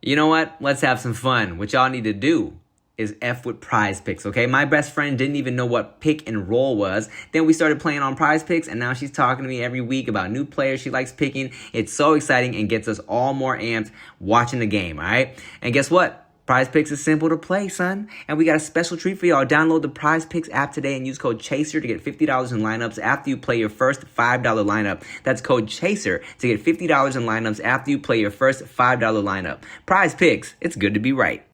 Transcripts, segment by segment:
You know what? Let's have some fun. What y'all need to do is F with PrizePicks, okay? My best friend didn't even know what pick and roll was. Then we started playing on PrizePicks, and now she's talking to me every week about new players she likes picking. It's so exciting and gets us all more amped watching the game, all right? And guess what? PrizePicks is simple to play, son. And we got a special treat for y'all. Download the PrizePicks app today and use code CHASER to get $50 in lineups after you play your first $5 lineup. That's code CHASER to get $50 in lineups after you play your first $5 lineup. PrizePicks, it's good to be right.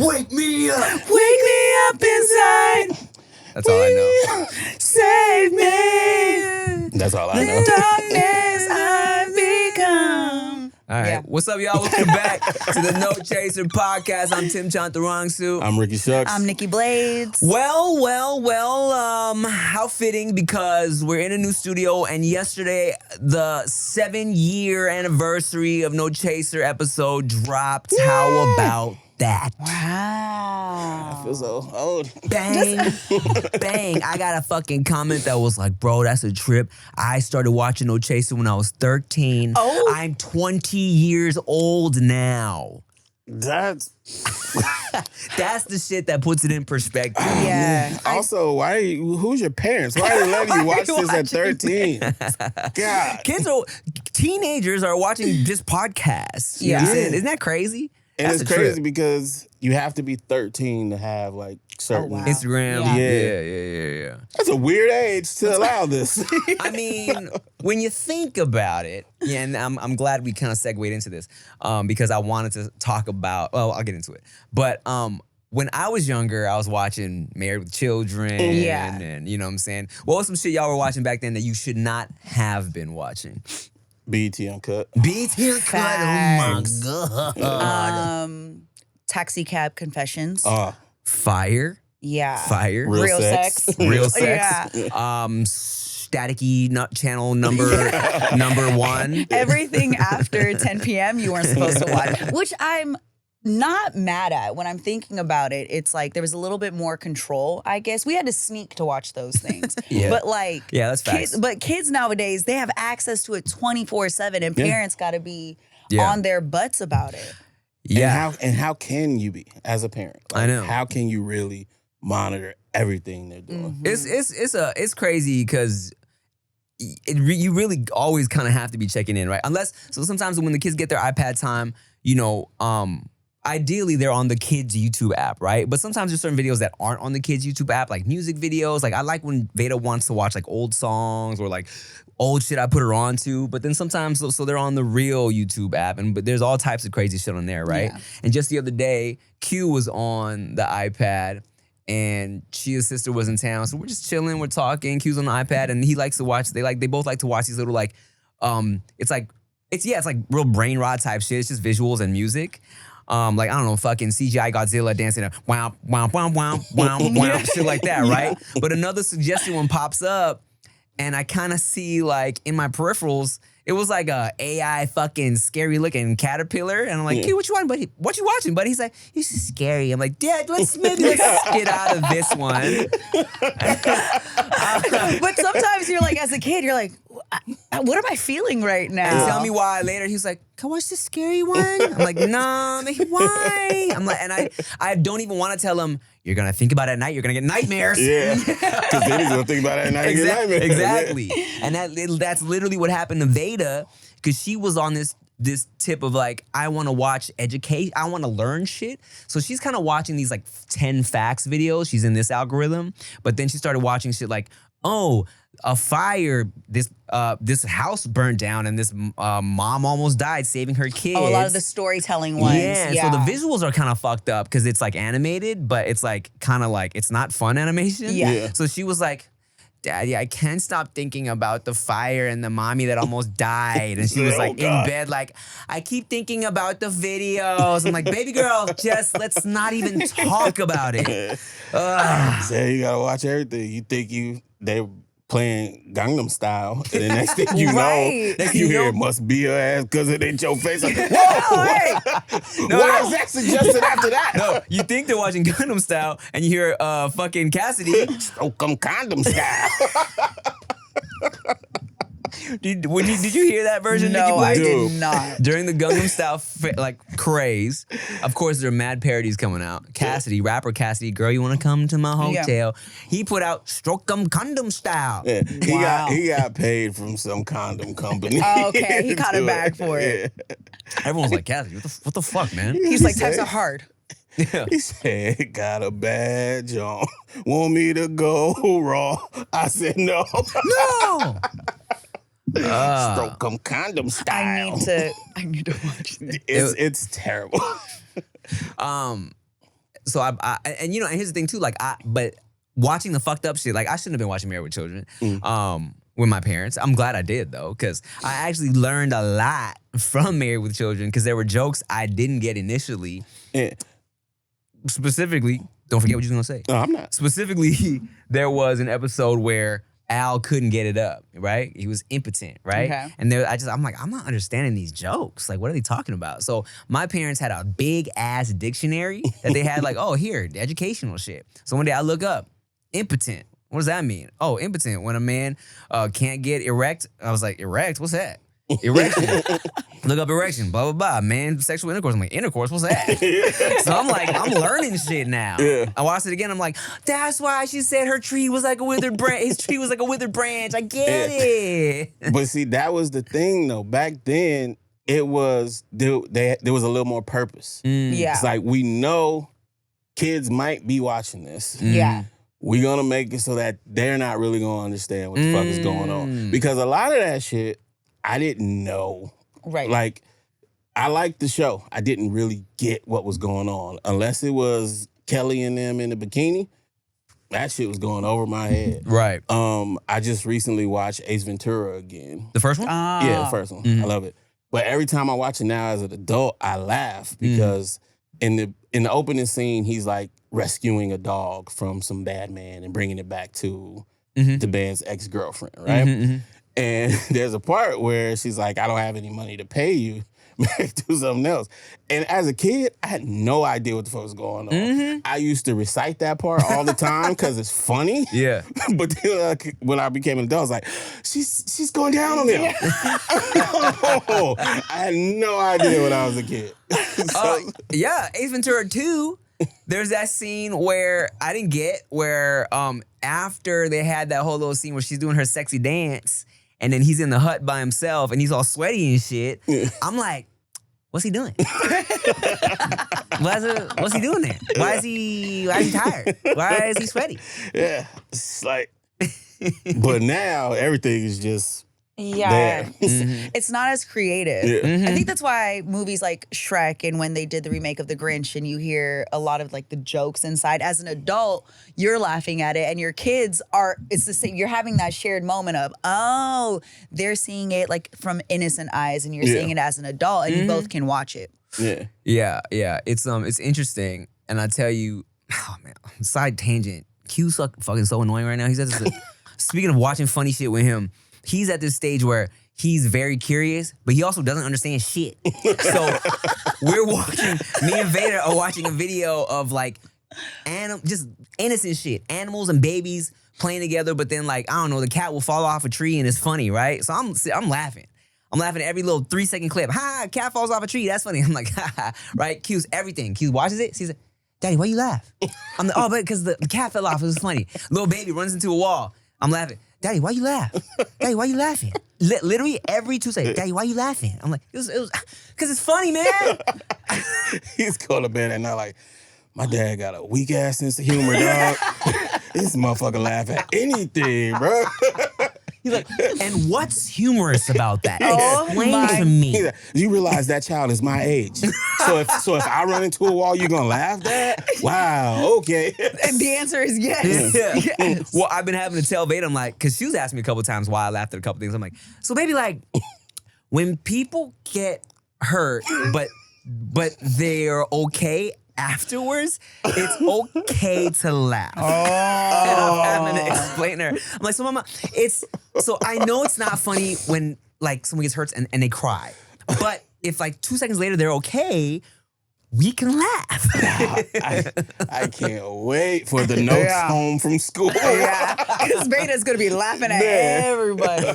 Wake me up! Wake me up inside. That's all I know. Save me. That's all I The know. darkness I've become. All right. Yeah. What's up, y'all? Welcome back to the No Chaser podcast. I'm Tim Chantarangsu. I'm Ricky Shucks. I'm Nikki Blades. Well, how fitting because we're in a new studio and yesterday the 7-year anniversary of No Chaser episode dropped. Yay. How about that? Wow. I feel so old. Bang, bang. I got a fucking comment that was like, bro, that's a trip. I started watching No Chaser when I was 13. Oh. I'm 20 years old now. That's That's the shit that puts it in perspective. Yeah. also who's your parents? Why are they letting you watch this at 13? God. Teenagers are watching just podcasts. You know what I'm Yeah. saying? Isn't that crazy? And That's it's a crazy trip. because you have to be 13 to have like certain. wow. Instagram. Yeah. Yeah. That's a weird age to allow this. I mean, when you think about it, yeah, and I'm glad we kind of segued into this because I wanted to talk about, well, I'll get into it. But when I was younger, I was watching Married with Children. Yeah. And you know what I'm saying? What was some shit y'all were watching back then that you should not have been watching? BT Uncut. BT Uncut. Facts. Oh my God. Taxi Cab Confessions. Fire. Yeah. Fire. Real sex. sex. Real sex. Yeah. Staticky nut channel number 1. Everything after 10 p.m. you weren't supposed to watch, which I'm not mad at. When I'm thinking about it, it's like there was a little bit more control, I guess. We had to sneak to watch those things. Yeah. But like, Yeah, that's facts. kids nowadays, they have access to it 24/7 and parents got to be Yeah. on their butts about it. Yeah. And how can you be as a parent? I know. How can you really monitor everything they're doing? It's crazy because you really always kind of have to be checking in, right? So sometimes when the kids get their iPad time, you know, ideally they're on the kids YouTube app, right? But sometimes there's certain videos that aren't on the kids YouTube app, like music videos. Like I like when Veda wants to watch like old songs or like old shit I put her on to. But then sometimes so they're on the real YouTube app, but there's all types of crazy shit on there, right? Yeah. And just the other day, Q was on the iPad. And Chia's sister was in town, so we're just chilling, we're talking. Q's on the iPad, and he likes to watch. They both like to watch these little like, it's like real brain rot type shit. It's just visuals and music. Like I don't know, fucking CGI Godzilla dancing, wow, wow, wow, wow, wow, wow, shit like that, right? But another suggestion one pops up, and I kind of see like in my peripherals. It was like a AI fucking scary looking caterpillar. And I'm like, Q, what you watching, buddy? What you watching, buddy? He's like, he's scary. I'm like, Dad, let's get out of this one. But sometimes you're like, as a kid, you're like, what am I feeling right now? Tell me why later. He's like, can I watch the scary one? I'm like, nah, man, why? I'm like, and I don't even want to tell him, you're going to think about it at night. You're going to get nightmares. Yeah. Because then he's going to think about it at night and get nightmares. Exactly. And that's literally what happened to Veda because she was on this tip of like, I want to watch education. I want to learn shit. So she's kind of watching these like 10 facts videos. She's in this algorithm. But then she started watching shit like, oh, a fire, this house burned down and this mom almost died saving her kids. Oh, a lot of the storytelling ones. Yeah, so the visuals are kind of fucked up because it's like animated, but it's like kind of like, it's not fun animation. Yeah. So she was like, Daddy, I can't stop thinking about the fire and the mommy that almost died. And she was like in bed, like, I keep thinking about the videos. I'm like, baby girl, just let's not even talk about it. Say you gotta watch everything. You think they playing Gangnam Style, and the next thing you Right. know, you hear it must be her ass because it ain't your face. Like, whoa! Why is that suggested after that? No, you think they're watching Gundam Style and you hear fucking Cassidy. Stroke 'em condom style. Did you hear that version, Nikki No, Boy? I Dude. did not. During the Gangnam Style craze, of course there are mad parodies coming out. Cassidy, rapper Cassidy, girl, you want to come to my hotel? He put out "Stroke 'em Condom Style." Yeah, Wow. he got paid from some condom company. Oh, okay, he caught to a bag for it. Yeah. Everyone's like, Cassidy, what the fuck, man? He's like, types are hard. Yeah. He said, got a badge on. Want me to go raw? I said no. No. Stroke 'em condom style. I need to watch this. It's terrible. So and you know, and here's the thing too, but watching the fucked up shit, like I shouldn't have been watching Married with Children. With my parents. I'm glad I did though, because I actually learned a lot from Married with Children because there were jokes I didn't get initially. Yeah. Specifically, don't forget what you was gonna say. No, I'm not. Specifically, there was an episode where Al couldn't get it up, right? He was impotent, right? Okay. And I'm like, I'm not understanding these jokes. Like, what are they talking about? So my parents had a big ass dictionary that they had like, oh, here, the educational shit. So one day I look up, impotent. What does that mean? Oh, impotent, when a man can't get erect. I was like, erect? What's that? Erection. Look up erection, blah, blah, blah. Man, sexual intercourse. I'm like, intercourse? What's that? So I'm like, I'm learning shit now. Yeah. I watched it again. I'm like, that's why she said her tree was like a withered branch. His tree was like a withered branch. I get it. But see, that was the thing though. Back then, it was there was a little more purpose. Yeah. It's like we know kids might be watching this. Yeah. We're gonna make it so that they're not really gonna understand what the fuck is going on. Because a lot of that shit, I didn't know. Right. Like, I liked the show. I didn't really get what was going on. Unless it was Kelly and them in the bikini. That shit was going over my head. Right. I just recently watched Ace Ventura again. The first one? Yeah, the first one. I love it. But every time I watch it now as an adult, I laugh because in the opening scene, he's like rescuing a dog from some bad man and bringing it back to the man's ex-girlfriend, right? And there's a part where she's like, I don't have any money to pay you. Do something else. And as a kid, I had no idea what the fuck was going on. I used to recite that part all the time because it's funny. Yeah. But then, when I became an adult, I was like, she's going down on him. I had no idea when I was a kid. Yeah, Ace Ventura 2, there's that scene where I didn't get where after they had that whole little scene where she's doing her sexy dance and then he's in the hut by himself and he's all sweaty and shit. I'm like, what's he doing? What's he doing there? Why is he tired? Why is he sweaty? Yeah, it's like, but now everything is just Yeah. there. It's not as creative. Yeah. I think that's why movies like Shrek and when they did the remake of The Grinch and you hear a lot of like the jokes inside, as an adult, you're laughing at it and your kids it's the same. You're having that shared moment of, oh, they're seeing it like from innocent eyes and you're seeing it as an adult and you both can watch it. Yeah. Yeah. It's interesting. And I tell you, oh man, side tangent. Q's fucking so annoying right now. He's at this, speaking of watching funny shit with him, he's at this stage where he's very curious, but he also doesn't understand shit. So me and Vader are watching a video of like just innocent shit. Animals and babies playing together, but then like, I don't know, the cat will fall off a tree and it's funny, right? So I'm laughing. I'm laughing at every little 3-second clip. Ha, cat falls off a tree, that's funny. I'm like, ha ha, right? Q's everything. Q watches it, sees it. Daddy, why you laugh? I'm like, oh, but because the cat fell off, it was funny. Little baby runs into a wall. I'm laughing. Daddy, why you laugh? Daddy, why you laughing? Literally every 2 seconds. Daddy, why you laughing? I'm like, it was, because it's funny, man. He's going to bed at night like, my dad got a weak ass sense of humor, dog. This motherfucker laugh at anything, bro. He's like, and what's humorous about that? Oh Explain my- to me. He's like, you realize that child is my age. So if I run into a wall, you gonna laugh, Dad? Wow, okay. And the answer is yes. Yeah. Yes. Well, I've been having to tell Veda, I'm like, because she was asking me a couple times why I laughed at a couple things. I'm like, so baby, like, when people get hurt, but they're okay afterwards, it's okay to laugh. And I'm having to explain to her. I'm like, so mama, so I know it's not funny when like someone gets hurt and they cry. But if like 2 seconds later they're okay, we can laugh. I can't wait for the notes home from school. Yeah, because Beta's gonna be laughing at everybody.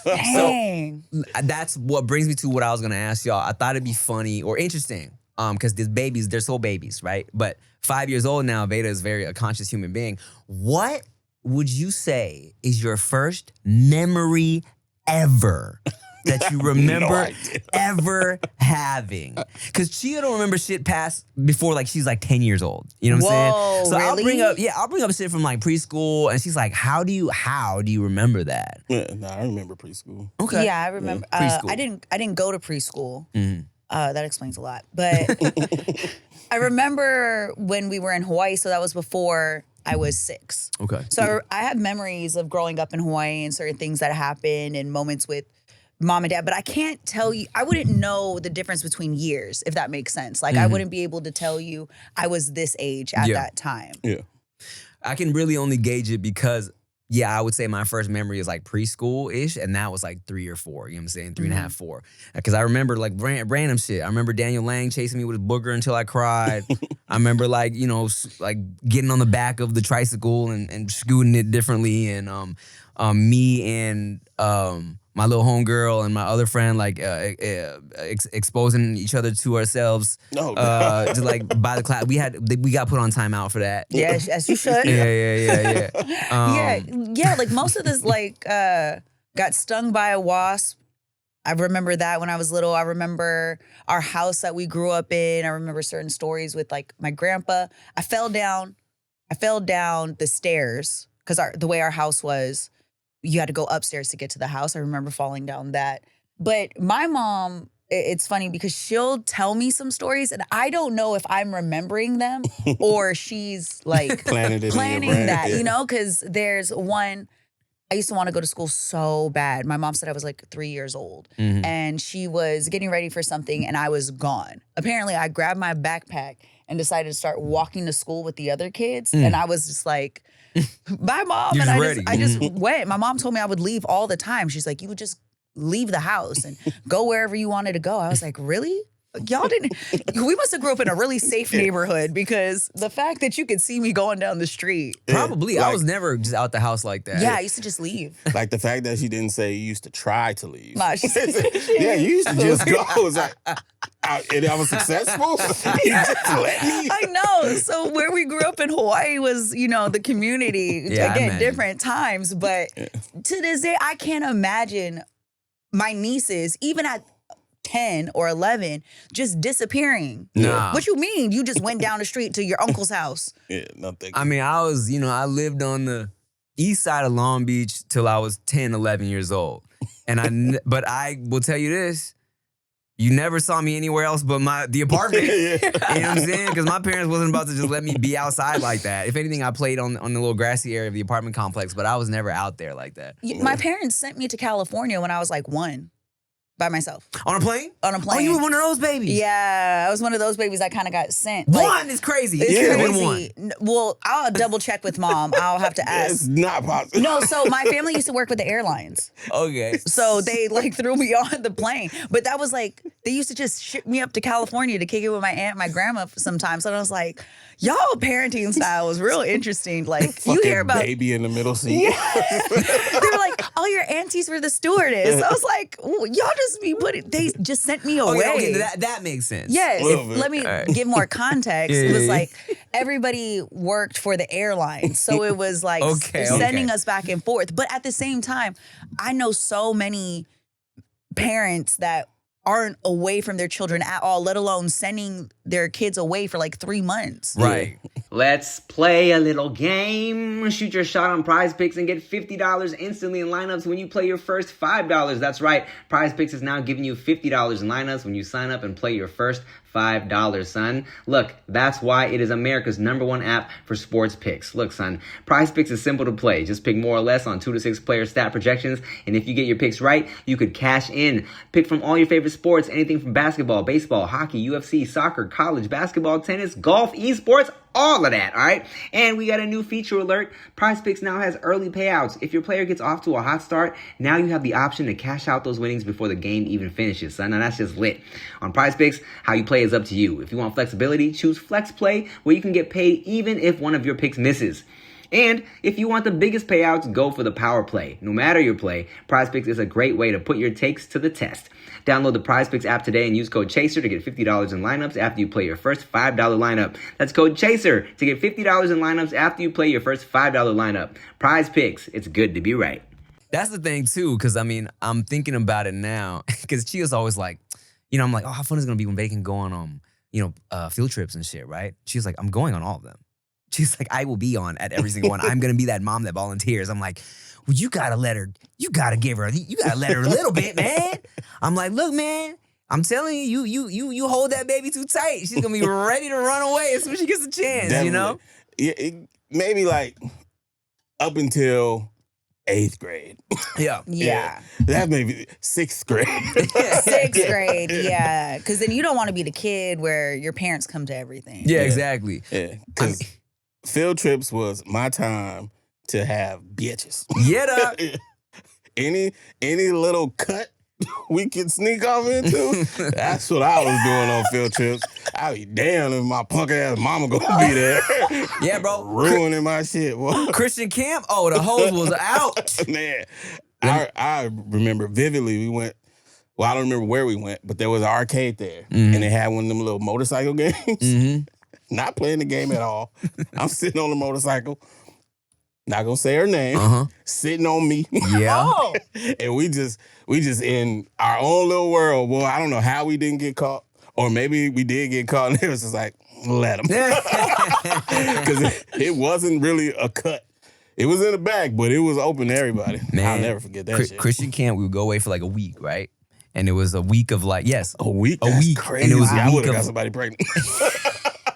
Dang. So that's what brings me to what I was gonna ask y'all. I thought it'd be funny or interesting, because these babies, they're still babies, right? But 5 years old now, Beta is a conscious human being. What would you say is your first memory ever that you remember ever having? Because Chia don't remember shit past before like she's like 10 years old. You know what I'm saying? So really? I'll bring up shit from like preschool, and she's like, how do you remember that? Yeah, I remember preschool. Okay. Yeah, I remember. Preschool. I didn't go to preschool. That explains a lot. But I remember when we were in Hawaii, so that was before I was 6. Okay. So I have memories of growing up in Hawaii and certain things that happened and moments with mom and dad, but I can't tell you, I wouldn't know the difference between years, if that makes sense. Like I wouldn't be able to tell you I was this age at that time. Yeah. I can really only gauge it because, I would say my first memory is like preschool-ish, and that was like 3 or 4, you know what I'm saying? 3.5, 4. Because I remember like random shit. I remember Daniel Lang chasing me with a booger until I cried. I remember like, like getting on the back of the tricycle and scooting it differently, and me and my little homegirl and my other friend like exposing each other to ourselves. Just like by the class. We got put on timeout for that. Yeah, as you should. Yeah. Yeah, like most of this like got stung by a wasp. I remember that when I was little. I remember our house that we grew up in. I remember certain stories with like my grandpa. I fell down the stairs because the way our house was, you had to go upstairs to get to the house. I remember falling down that. But my mom, it's funny because she'll tell me some stories and I don't know if I'm remembering them or she's like planning that, because there's one, I used to want to go to school so bad. My mom said I was like 3 years old and she was getting ready for something and I was gone. Apparently I grabbed my backpack and decided to start walking to school with the other kids. And I was just like, bye, Mom. You're And I just went. My mom told me I would leave all the time. She's like, you would just leave the house and go wherever you wanted to go. I was like, really? Y'all didn't. We must have grew up in a really safe neighborhood because the fact that you could see me going down the street. Probably. I was never just out the house like that. Yeah, I used to just leave. Like the fact that she didn't say you used to try to leave. Nah, she said, yeah, you used to just go. It was like, and I was successful. You just let me. I know. So where we grew up in Hawaii was, the community. Yeah, Again, different times. But to this day, I can't imagine my nieces, even at 10 or 11, just disappearing. Nah. What you mean? You just went down the street to your uncle's house. Yeah, nothing. I mean, I was, I lived on the east side of Long Beach till I was 10, 11 years old. But I will tell you this, you never saw me anywhere else but the apartment. You know what I'm saying? Because my parents wasn't about to just let me be outside like that. If anything, I played on the little grassy area of the apartment complex, but I was never out there like that. My parents sent me to California when I was like 1. By myself. On a plane? On a plane. Oh, you were one of those babies? Yeah, I was one of those babies that kind of got sent. One is crazy. It's crazy. Well, I'll double check with Mom. I'll have to ask. It's not possible. No, so my family used to work with the airlines. Okay. So they like threw me on the plane. But that was like, they used to just ship me up to California to kick it with my aunt, my grandma sometimes. And I was like, y'all parenting style was real interesting. Like you hear about baby in the middle seat. Yeah. They were like, oh, your aunties were the stewardess. I was like, y'all just be they just sent me away. Okay, that makes sense. Yes. Let me give more context. It was like everybody worked for the airline. So it was like sending us back and forth. But at the same time, I know so many parents that aren't away from their children at all, let alone sending their kids away for like 3 months. Right. Let's play a little game. Shoot your shot on PrizePicks and get $50 instantly in lineups when you play your first $5. That's right. PrizePicks is now giving you $50 in lineups when you sign up and play your first $5, son. Look, that's why it is America's #1 app for sports picks. Look, son, PrizePicks is simple to play. Just pick more or less on 2 to 6 player stat projections, and if you get your picks right, you could cash in. Pick from all your favorite sports, anything from basketball, baseball, hockey, UFC, soccer, college, basketball, tennis, golf, esports, all of that, all right? And we got a new feature alert. PrizePicks now has early payouts. If your player gets off to a hot start, now you have the option to cash out those winnings before the game even finishes, son. Now that's just lit. On PrizePicks, how you play is up to you. If you want flexibility, choose Flex Play, where you can get paid even if one of your picks misses. And if you want the biggest payouts, go for the power play. No matter your play, PrizePicks is a great way to put your takes to the test. Download the PrizePicks app today and use code CHASER to get $50 in lineups after you play your first $5 lineup. That's code CHASER to get $50 in lineups after you play your first $5 lineup. PrizePicks, it's good to be right. That's the thing too, because I mean, I'm thinking about it now, because Chia's always like, you know, I'm like, oh, how fun is it gonna be when they can go on, field trips and shit, right? She's like, I'm going on all of them. She's like, I will be on at every single one. I'm gonna be that mom that volunteers. I'm like, well, you gotta let her a little bit, man. I'm like, look, man, I'm telling you, you hold that baby too tight. She's gonna be ready to run away as soon as she gets a chance, Definitely. you know? Yeah, maybe like up until 8th grade. Yeah. That may be 6th grade. 6th grade, yeah. Because then you don't want to be the kid where your parents come to everything. Yeah, exactly. Yeah, because field trips was my time to have bitches. Yeah, dog. Any little cut we could sneak off into, that's what I was doing on field trips. I'd be damned if my punk ass mama gonna be there. Yeah, bro. Ruining my shit, boy. Christian camp, oh, the hose was out. Man, I remember vividly we went, well, I don't remember where we went, but there was an arcade there, and they had one of them little motorcycle games. Not playing the game at all. I'm sitting on the motorcycle, not gonna say her name, sitting on me. Yeah. And we just in our own little world. Boy, I don't know how we didn't get caught, or maybe we did get caught, and it was just like, let them. Because it wasn't really a cut. It was in the bag, but it was open to everybody. Man, I'll never forget that shit. Christian camp, we would go away for like a week, right? And it was a week of like, yes. A week? A That's week. crazy. And it was I a would week have got of, somebody pregnant.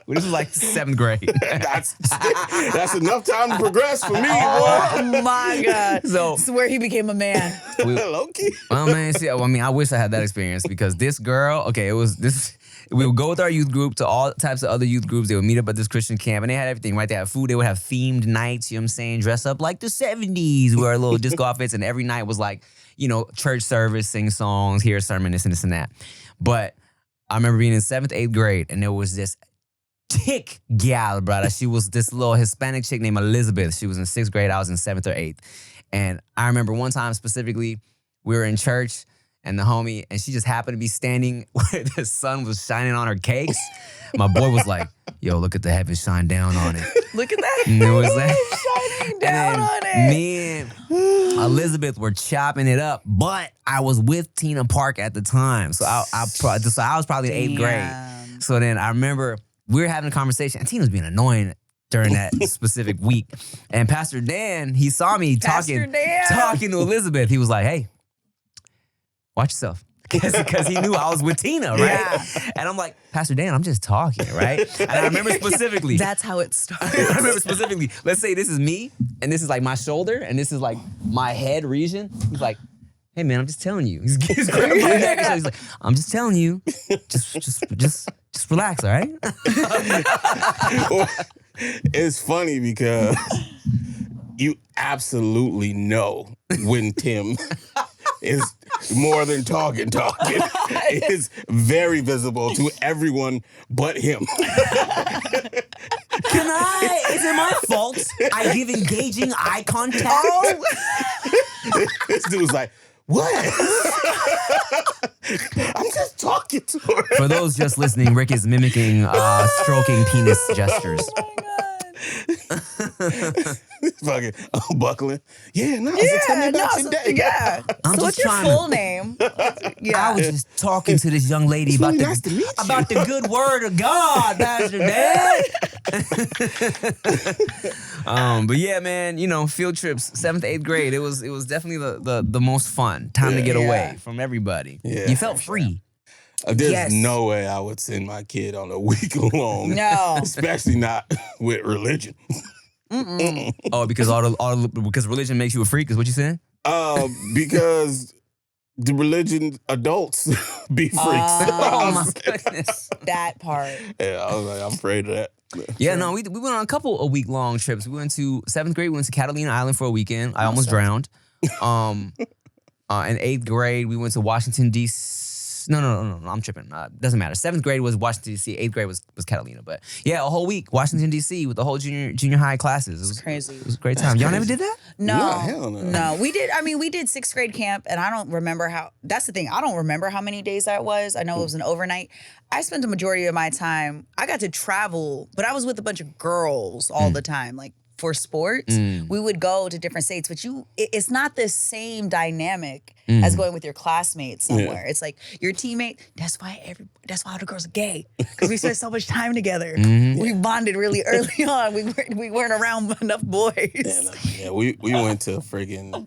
this was like 7th grade. That's enough time to progress for me, boy. Oh my God. So This is where he became a man. Low-key. well, man, see, I mean, I wish I had that experience, because this girl, okay, it was this. We would go with our youth group to all types of other youth groups. They would meet up at this Christian camp, and they had everything, right? They had food. They would have themed nights, you know what I'm saying? Dress up like the 70s. Wear little disco outfits, and every night was like, church service, sing songs, hear a sermon, this and this and that. But I remember being in 7th, 8th grade, and there was this chick gal, brother. She was this little Hispanic chick named Elizabeth. She was in 6th grade. I was in 7th or 8th. And I remember one time specifically, we were in church, and the homie, and she just happened to be standing where the sun was shining on her cakes. My boy was like, yo, look at the heavens shine down on it. Look at that. And it was like, shining down on it. me and Elizabeth were chopping it up, but I was with Tina Park at the time. So I was probably in 8th grade. So then I remember we were having a conversation, and Tina was being annoying during that specific week. And Pastor Dan, he saw me talking to Elizabeth. He was like, hey, watch yourself. Because he knew I was with Tina, right? Yeah. And I'm like, Pastor Dan, I'm just talking, right? And I remember specifically. That's how it started. I remember specifically, let's say this is me, and this is like my shoulder, and this is like my head region. He's like, hey man, I'm just telling you. He's grabbing my neck, and he's like, I'm just telling you. Just relax, all right? Well, it's funny because you absolutely know when Tim is more than talking. It is very visible to everyone but him. Is it my fault I give engaging eye contact? This dude's like, what? I'm just talking to her. For those just listening, Rick is mimicking stroking penis gestures. Fucking unbuckling. Yeah, no, so tell me about your day. Yeah. So what's your full name? I was just talking to this young lady about the good word of God, Pastor Dan. But yeah, man, field trips, 7th, 8th grade, it was definitely the most fun time to get away from everybody. Yeah. You felt free. There's no way I would send my kid on a week long. No. Especially not with religion. Oh, because because religion makes you a freak is what you saying? Because the religion adults be freaks. Oh my goodness. That part. Yeah, I was like, I'm afraid of that. Yeah, no, we went on a couple of week-long trips. We went to 7th grade, we went to Catalina Island for a weekend. I almost drowned. In 8th grade, we went to Washington, D.C. No, I'm tripping. Doesn't matter. 7th grade was Washington, D.C. 8th grade was Catalina. But yeah, a whole week, Washington, D.C. with the whole junior high classes. It was crazy. It was a great time. Y'all never did that? No, hell no. no. We did 6th grade camp, and I don't remember how. That's the thing. I don't remember how many days that was. I know it was an overnight. I spent the majority of my time. I got to travel, but I was with a bunch of girls all the time, like for sports. We would go to different states, but it's not the same dynamic as going with your classmates somewhere. It's like your teammate. That's why all the girls are gay, because we spent so much time together. We bonded really early on. We weren't around enough boys. Yeah, we went to friggin'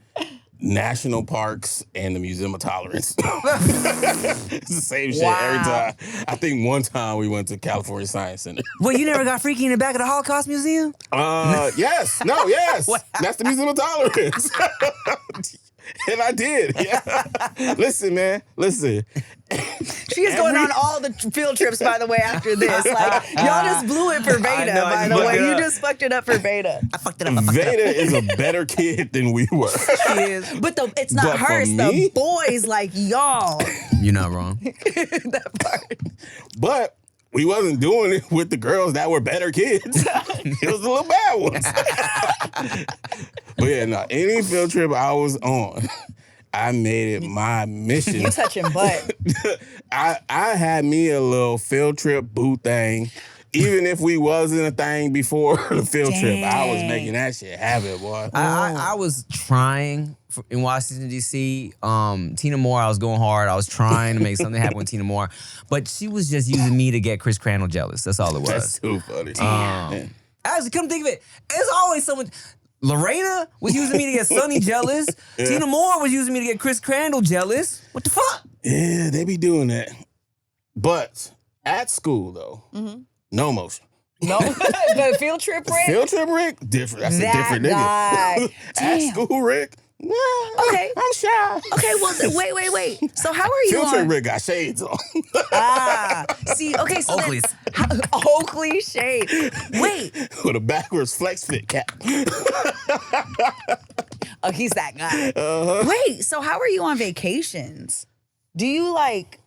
national parks and the Museum of Tolerance. It's the same shit every time. I think one time we went to California Science Center. Well, you never got freaky in the back of the Holocaust Museum? Yes. That's the Museum of Tolerance. And I did. Yeah. Listen, man. Listen. She is going on all the field trips, by the way, after this. Like, y'all just blew it for Veda, by the way. You just fucked it up for Veda. I fucked it up. Veda is a better kid than we were. She is. But it's not But her, for it's me? the boys like y'all. You're not wrong. That part. But we wasn't doing it with the girls that were better kids. It was the little bad ones. But yeah, no, any field trip I was on, I made it my mission. You touching butt. I had me a little field trip boo thing. Even if we wasn't a thing before the field trip, I was making that shit happen, boy. I was trying in Washington, D.C. Tina Moore, I was going hard. I was trying to make something happen with Tina Moore. But she was just using me to get Chris Crandall jealous. That's all it was. That's too funny. Actually, come think of it. It's always someone. Lorena was using me to get Sonny jealous. Tina Moore was using me to get Chris Crandall jealous. What the fuck? Yeah, they be doing that. But at school, though, no motion. No, the field trip, Rick? Field trip Rick? Different. That's a different guy. nigga. At school Rick? Nah, Okay. I'm shy. Okay, well, wait. So how are you Field trip on? Rick got shades on. See, okay, so Oakley's. Oakley shade. Wait. With a backwards flex fit cap. Oh, he's that guy. Wait, so how are you on vacations? Do you like...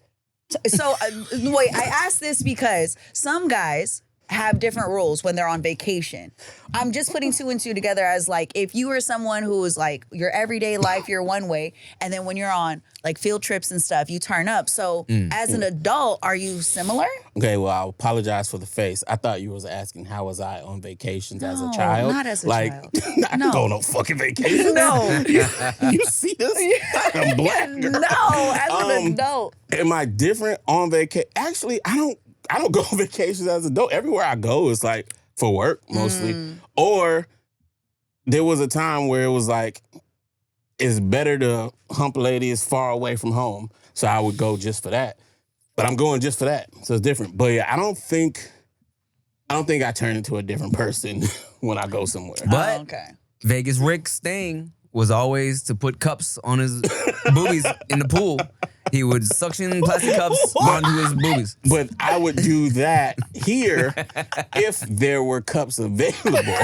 So, wait, I asked this because some guys have different rules when they're on vacation. I'm just putting 2 and 2 together as like, if you were someone who was like, your everyday life, you're one way, and then when you're on like field trips and stuff, you turn up. So as an adult, are you similar? Okay, well, I apologize for the face. I thought you was asking how was I on vacations as a child. Not as a child. I No. don't go no fucking vacation. No. You see this? I'm black. Girl. No, as an adult. Am I different on vacation? Actually, I don't go on vacations as an adult. Everywhere I go is like for work mostly. Or there was a time where it was like, it's better to hump a lady as far away from home. So I would go just for that. But I'm going just for that. So it's different. But yeah, I don't think I turn into a different person when I go somewhere. But Okay. Vegas Rick's thing was always to put cups on his boobies in the pool. He would suction plastic cups onto his boobies. But I would do that here if there were cups available.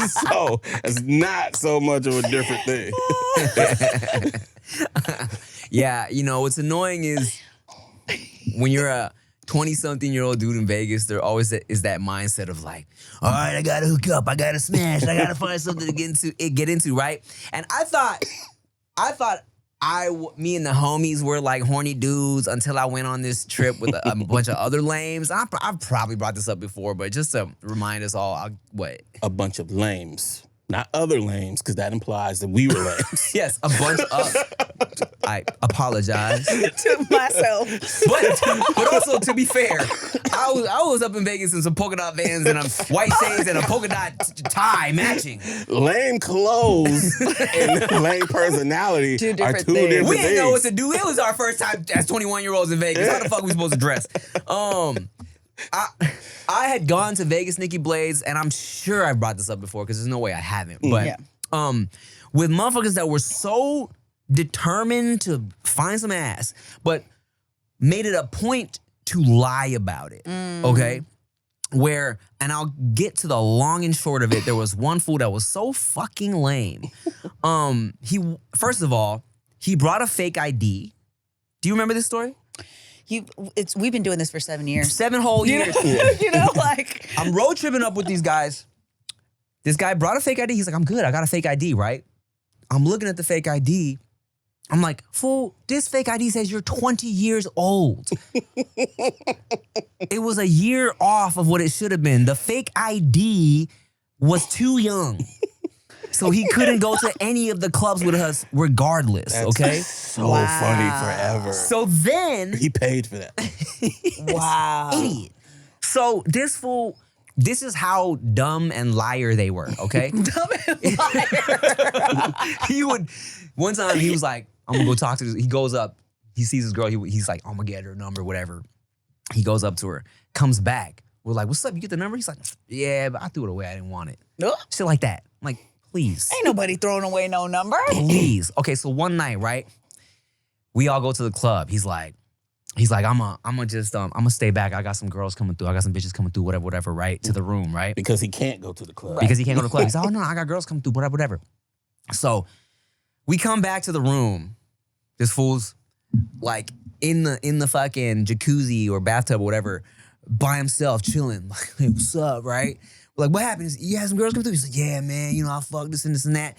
So it's not so much of a different thing. Yeah, what's annoying is when you're a 20-something-year-old dude in Vegas, there always is that mindset of like, all right, I gotta hook up, I gotta smash, I gotta find something to get into, right? And I thought me and the homies were like horny dudes until I went on this trip with a bunch of other lames. I've probably brought this up before, but just to remind us all, what? A bunch of lames. Not other lames, because that implies that we were lames. Yes, a bunch of. I apologize. To myself. But also, to be fair, I was up in Vegas in some polka dot Vans and white shades and a polka dot tie matching. Lame clothes and lame personality are two different things. We didn't know what to do. It was our first time as 21-year-olds in Vegas. How the fuck we supposed to dress? I had gone to Vegas, Nikki Blades, and I'm sure I brought this up before because there's no way I haven't. But with motherfuckers that were so determined to find some ass, but made it a point to lie about it. Okay? And I'll get to the long and short of it. There was one fool that was so fucking lame. First of all, he brought a fake ID. Do you remember this story? We've been doing this for 7 years. 7 whole years. You know, like I'm road tripping up with these guys. This guy brought a fake ID. He's like, I'm good. I got a fake ID, right? I'm looking at the fake ID. I'm like, fool, this fake ID says you're 20 years old. It was a year off of what it should have been. The fake ID was too young. So he couldn't go to any of the clubs with us regardless, okay? So funny forever. So then... He paid for that. wow. Idiot. So this fool... This is how dumb and liar they were, okay? Dumb and liar. One time he was like, I'm gonna go talk to this. He goes up, he sees this girl, he's like, I'm gonna get her number, whatever. He goes up to her, comes back. We're like, what's up, you get the number? He's like, yeah, but I threw it away, I didn't want it. Shit like that. I'm like, please. Ain't nobody throwing away no number. Please. Okay, so one night, right? We all go to the club. He's like, I'm gonna stay back. I got some girls coming through. I got some bitches coming through, whatever, right? To the room, right? Because he can't go to the club. Because he can't go to the club. He's like, oh no, I got girls coming through, whatever. So we come back to the room. This fool's like in the fucking jacuzzi or bathtub or whatever, by himself, chilling. Like, hey, what's up, right? We're like, what happened? You had some girls come through? He's like, yeah, man, I fucked this and that.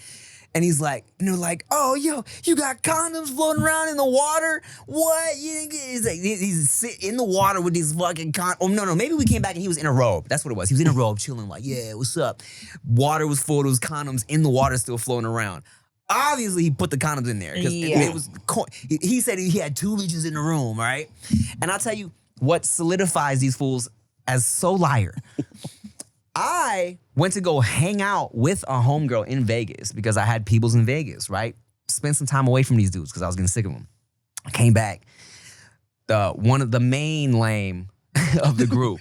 And he's like, like, oh, yo, you got condoms floating around in the water? What? He's like, he's in the water with these fucking condoms. Oh, no, maybe we came back and he was in a robe. That's what it was. He was in a robe chilling like, yeah, what's up? Water was full. There was condoms in the water still floating around. Obviously, he put the condoms in there. Because it was. He said he had 2 bitches in the room, right? And I'll tell you what solidifies these fools as so liar. I went to go hang out with a homegirl in Vegas because I had peoples in Vegas, right? Spent some time away from these dudes because I was getting sick of them. I came back. One of the main lame of the group.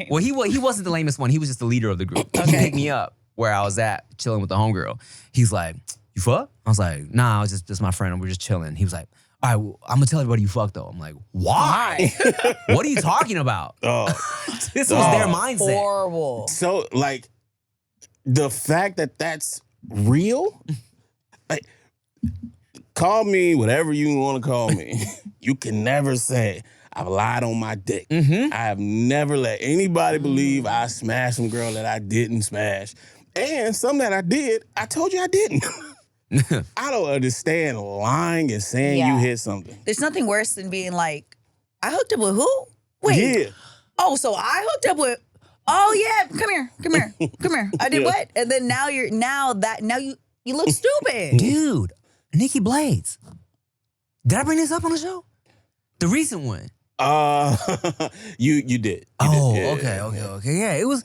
Well, he wasn't the lamest one. He was just the leader of the group. He picked me up where I was at, chilling with the homegirl. He's like, you fuck? I was like, nah, I was just my friend. We're just chilling. He was like, all right, well, I'm gonna tell everybody you fucked though. I'm like, why? What are you talking about? This was their mindset. Horrible. So, like, the fact that that's real, like, call me whatever you want to call me. You can never say, I've lied on my dick. I have never let anybody believe I smashed some girl that I didn't smash. And some that I did, I told you I didn't. I don't understand lying and saying you hit something. There's nothing worse than being like, I hooked up with who? Wait. Yeah. Oh, so I hooked up with, oh yeah, come here. I did what? And then now you look stupid. Dude, Nikki Blades. Did I bring this up on the show? The recent one. You did. Okay. Yeah, it was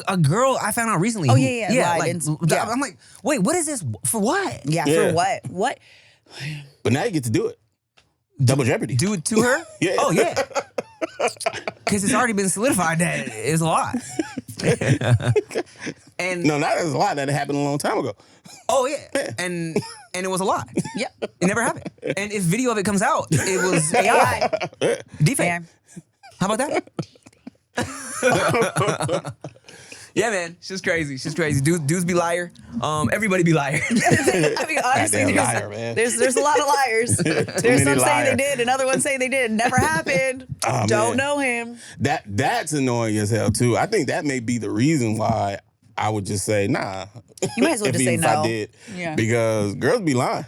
a girl I found out recently. Oh, yeah. Like, I'm like, wait, what is this? For what? Yeah, for what? What? But now you get to do it. Double jeopardy. Do it to her? Yeah. Oh, yeah. Because it's already been solidified that it's a lot. And no, not as a lot. That happened a long time ago. Oh, yeah. And it was a lot. Yep. It never happened. And if video of it comes out, it was AI. Defake. How about that? Yeah, man. She's crazy. Dudes be liar. Everybody be liar. I mean, honestly, there's a lot of liars. There's some saying they did, and other ones saying they did. Never happened. Don't know him. That's annoying as hell too. I think that may be the reason why I would just say nah. You might as well just say no. If I did, because girls be lying.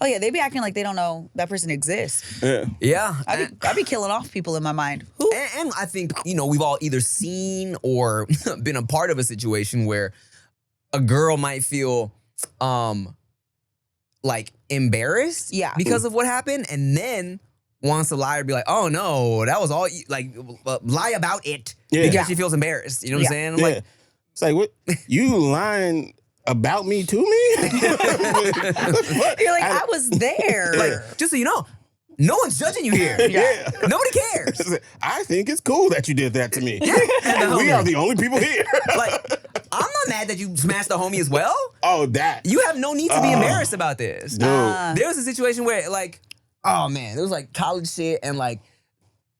Oh yeah, they be acting like they don't know that person exists. Yeah. I'd be killing off people in my mind. Who? And I think, we've all either seen or been a part of a situation where a girl might feel like embarrassed because of what happened, and then wants to lie or be like, oh no, that was all you, like lie about it because she feels embarrassed. You know what I'm saying? I'm like, it's like, what? You lying about me to me? You're like, I was there. Like, just so you know, no one's judging you here. Nobody cares. I think it's cool that you did that to me. Yeah. We are the only people here. Like, I'm not mad that you smashed the homie as well. Oh, that. You have no need to be embarrassed about this. Dude. There was a situation where, like, oh man, it was like college shit, and like,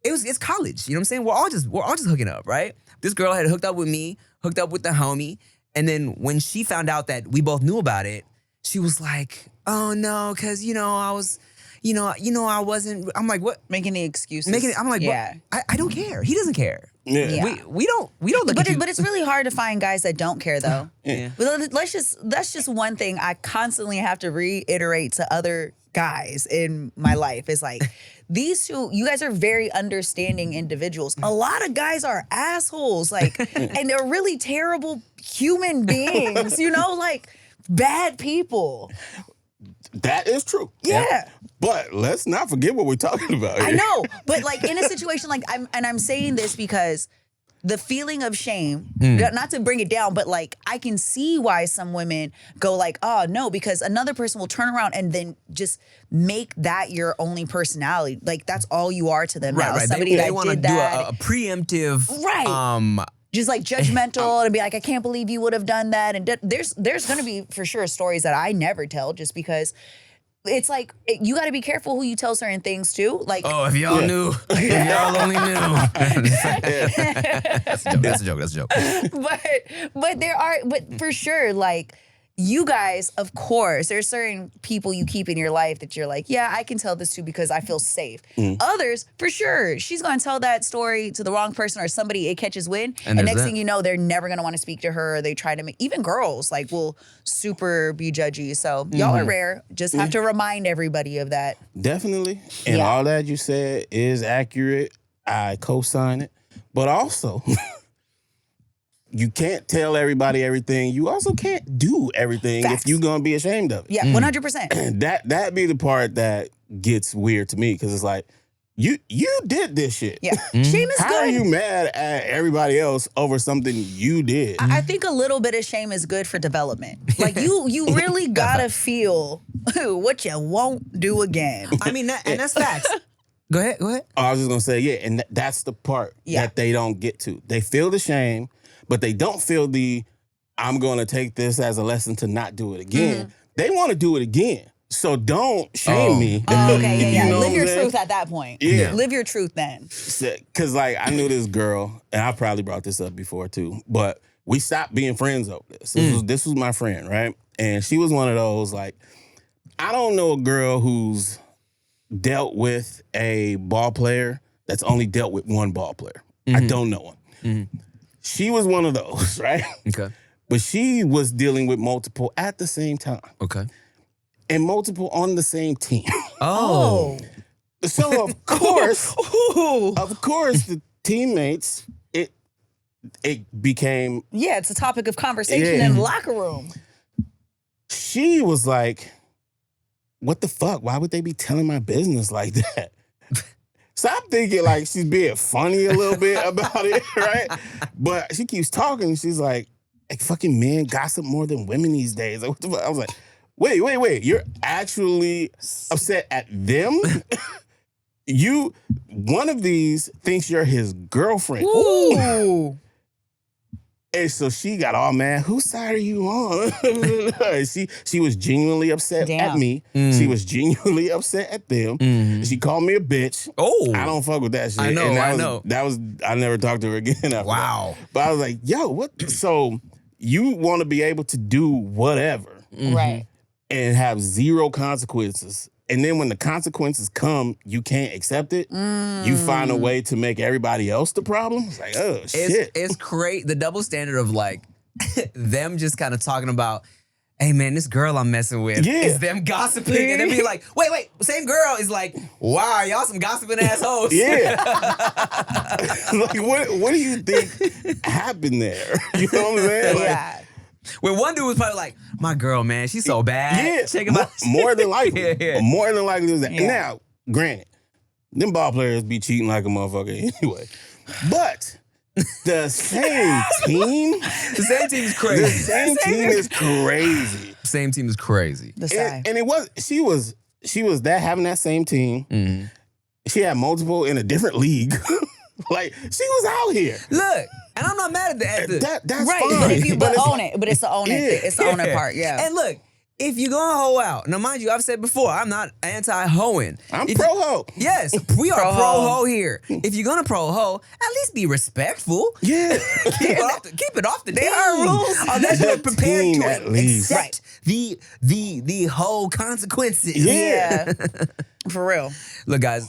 it's college. You know what I'm saying? We're all just hooking up, right? This girl had hooked up with me, hooked up with the homie, and then when she found out that we both knew about it, she was like, oh no, because I was. I wasn't. I'm like, what? Making the excuses. I'm like, what? I don't care. He doesn't care. Yeah. We don't look at you. But it's really hard to find guys that don't care though. Yeah. But that's just one thing I constantly have to reiterate to other guys in my life. Is like, these two, you guys are very understanding individuals. A lot of guys are assholes, like, and they're really terrible human beings. Like bad people. That is true. Yeah. But let's not forget what we're talking about here. I know, but like in a situation like I'm saying this because the feeling of shame, not to bring it down, but like I can see why some women go like, oh no, because another person will turn around and then just make that your only personality. Like that's all you are to them now. Right. Somebody they that want to did do that. a preemptive. Right. Just like judgmental and be like, I can't believe you would have done that. And there's going to be for sure stories that I never tell just because it's like, you got to be careful who you tell certain things to. Like, oh, if y'all knew, if y'all only knew. That's a joke. But for sure, like, you guys, of course, there's certain people you keep in your life that you're like, yeah, I can tell this to because I feel safe. Others, for sure, she's going to tell that story to the wrong person or somebody, it catches wind. And next thing you know, they're never going to want to speak to her. Or they try to make, even girls, like, will super be judgy. So y'all are rare. Just have to remind everybody of that. Definitely. And all that you said is accurate. I co-sign it. But also... you can't tell everybody everything. You also can't do everything if you're gonna be ashamed of it. Yeah, 100%. That be the part that gets weird to me because it's like you did this shit. Yeah, shame is How good. are you mad at everybody else over something you did? I think a little bit of shame is good for development. Like you really gotta feel what you won't do again. I mean, and that's facts. Go ahead. I was just gonna say and that's the part that they don't get to. They feel the shame. But they don't feel I'm going to take this as a lesson to not do it again. They want to do it again. So don't shame me. Oh, okay, yeah. You know Live your what I'm truth at that point. Yeah. Live your truth then. Because, like, I knew this girl, and I probably brought this up before, too. But we stopped being friends over this. This was my friend, right? And she was one of those, like, I don't know a girl who's dealt with a ball player that's only dealt with one ball player. I don't know one. She was one of those, right? Okay. But she was dealing with multiple at the same time. Okay. And multiple on the same team. Oh. So of course, the teammates, it became it's a topic of conversation in the locker room. She was like, what the fuck? Why would they be telling my business like that? So I'm thinking like she's being funny a little bit about it, right? But she keeps talking. She's like fucking men gossip more than women these days. Like, what the fuck? I was like, wait. You're actually upset at them? One of these thinks you're his girlfriend. Ooh. And so she got all mad. Whose side are you on? She was genuinely upset at me. She was genuinely upset at them. She called me a bitch. Oh. I don't fuck with that shit. I know. I never talked to her again after wow. that. But I was like, yo, what? So you want to be able to do whatever. Right. And have zero consequences. And then when the consequences come, you can't accept it. You find a way to make everybody else the problem. It's like, oh, shit. It's great. The double standard of like them just kind of talking about, hey man, this girl I'm messing with is them gossiping. And then be like, wait, same girl is like, wow, y'all some gossiping assholes. Yeah. Like, what do you think happened there? You know what I'm saying? Like, Where one dude was probably like, my girl, man, she's so bad. Yeah, Check him out. more than likely. Yeah. More than likely is that. Yeah. Now, granted, them ball players be cheating like a motherfucker anyway. But the same team, The same team is crazy. the same team is crazy. Same team is crazy. The side. And it was she was that having that same team. Mhm. She had multiple in a different league. Like she was out here. Look, and I'm not mad at the That's Right, fine. but if you it's own it, but it's the own it. Yeah. It's the owner part, yeah. And look, if you're gonna hoe out, now mind you, I've said before, I'm not anti-hoeing. I'm If pro you- ho. Yes, we are Pro-ho. pro-ho here. If you're gonna pro-ho, at least be respectful. Yeah. Keep it off the team. are rules. Unless you're The prepared team, to at least. accept the whole consequences. Yeah. For real. Look, guys,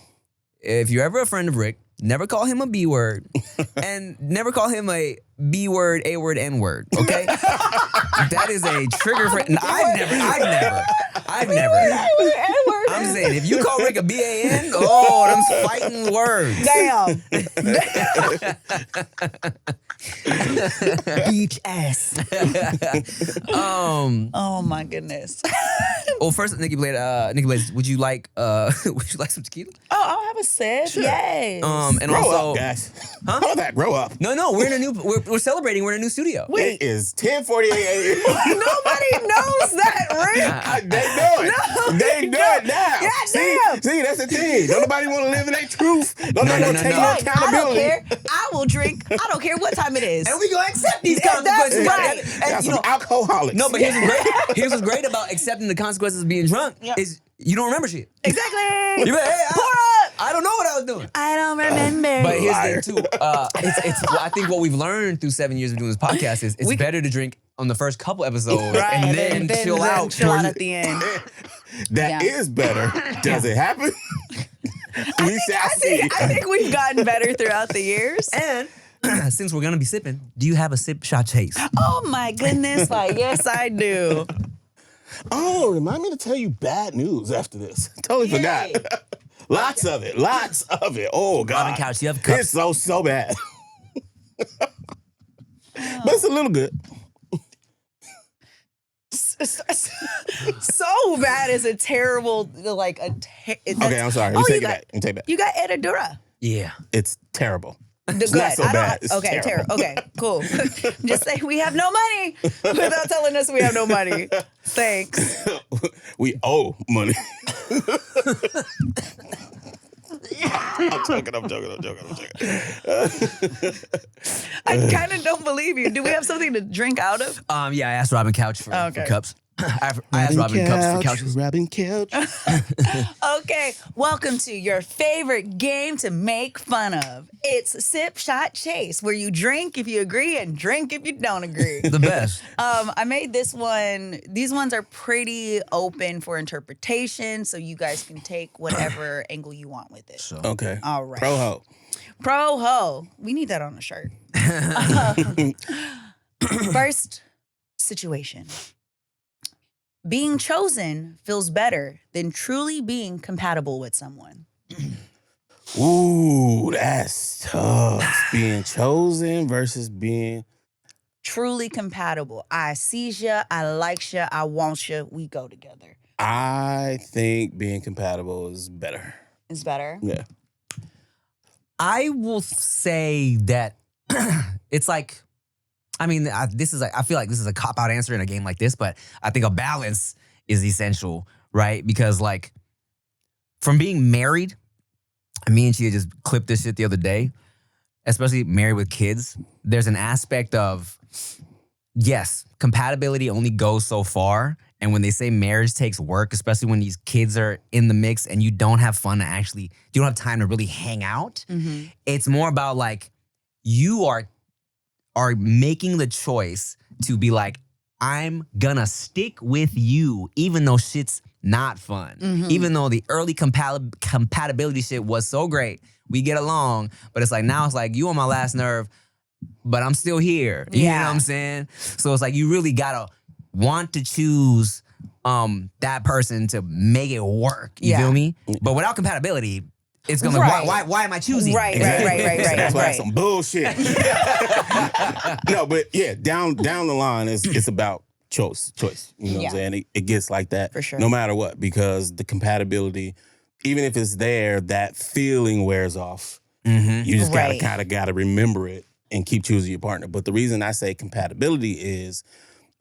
if you're ever a friend of Rick, never call him a B word and never call him a B word, A word, N word. Okay, that is a trigger for. I've never. I'm saying if you call Rick a BAN, oh, them's fighting words. Damn. Beach ass. Oh my goodness. Well, first, Nikki Blade, would you like some tequila? Oh, I'll have a sip. Yes. And Grow also, up, guys. How about that? Grow up. no, we're celebrating. We're in a new studio. It is 10:48 a.m. Nobody knows that, Rick. They know it. They know it now. God See, that's the thing. Don't nobody want to live in their truth. Don't nobody want to take no Right, I don't accountability. care. I will drink. I don't care what time it is. And we gonna accept these Yeah, consequences. that's right. And, Got you some know, alcoholics. no, but here's what's great about accepting the consequences of being drunk is you don't remember shit. Exactly. You be like, hey, Pour up. I don't know what I was doing. I don't remember. But here's Liar. the thing too. I think what we've learned through 7 years of doing this podcast is it's better to drink on the first couple episodes Right, and then chill out. Chill out towards at the end. That Yeah. is better. Does it happen? We shall see. I think we've gotten better throughout the years. And since we're gonna be sipping, do you have a sip shot chase? Oh my goodness. Like, yes, I do. Oh, remind me to tell you bad news after this. Totally forgot. Lots of it. Oh, God. Robin Couch, you have cups. It's so bad. But it's a little good. So bad is a terrible, like a. Okay, I'm sorry. Let me take it back. You got Edadura. Yeah. It's terrible. It's not so bad. It's okay, terrible. Okay, cool. Just say we have no money without telling us we have no money. Thanks. We owe money. I'm joking. I kind of don't believe you. Do we have something to drink out of? Yeah, I asked Robin Couch for Okay. cups. I asked Robin Cups for couches. Robin Couch. Okay, welcome to your favorite game to make fun of. It's Sip Shot Chase, where you drink if you agree and drink if you don't agree. The best. I made this one. These ones are pretty open for interpretation, so you guys can take whatever angle you want with it. So Okay. All right. Pro ho. Pro ho. We need that on a shirt. First situation. Being chosen feels better than truly being compatible with someone. Ooh, that's tough. Being chosen versus being. Truly compatible. I sees ya, I likes ya, I want ya, we go together. I think being compatible is better. Is better? Yeah. I will say that it's like, I mean, I feel like this is a cop-out answer in a game like this, but I think a balance is essential, right? Because like, from being married, me and Chia just clipped this shit the other day, especially married with kids, there's an aspect of, yes, compatibility only goes so far. And when they say marriage takes work, especially when these kids are in the mix and you don't have fun to actually, you don't have time to really hang out, it's more about like, you are making the choice to be like, I'm gonna stick with you even though shit's not fun. Even though the early compatibility shit was so great, we get along, but it's like, now it's like, you on my last nerve, but I'm still here. You know what I'm saying? So it's like, you really gotta want to choose that person to make it work. You feel me? But without compatibility, it's gonna. Right. Why am I choosing? Right. That's why Right. that's some bullshit. No, but yeah, down the line, it's about choice. You know what I'm saying? It gets like that For sure. no matter what, because the compatibility, even if it's there, that feeling wears off. You just gotta remember it and keep choosing your partner. But the reason I say compatibility is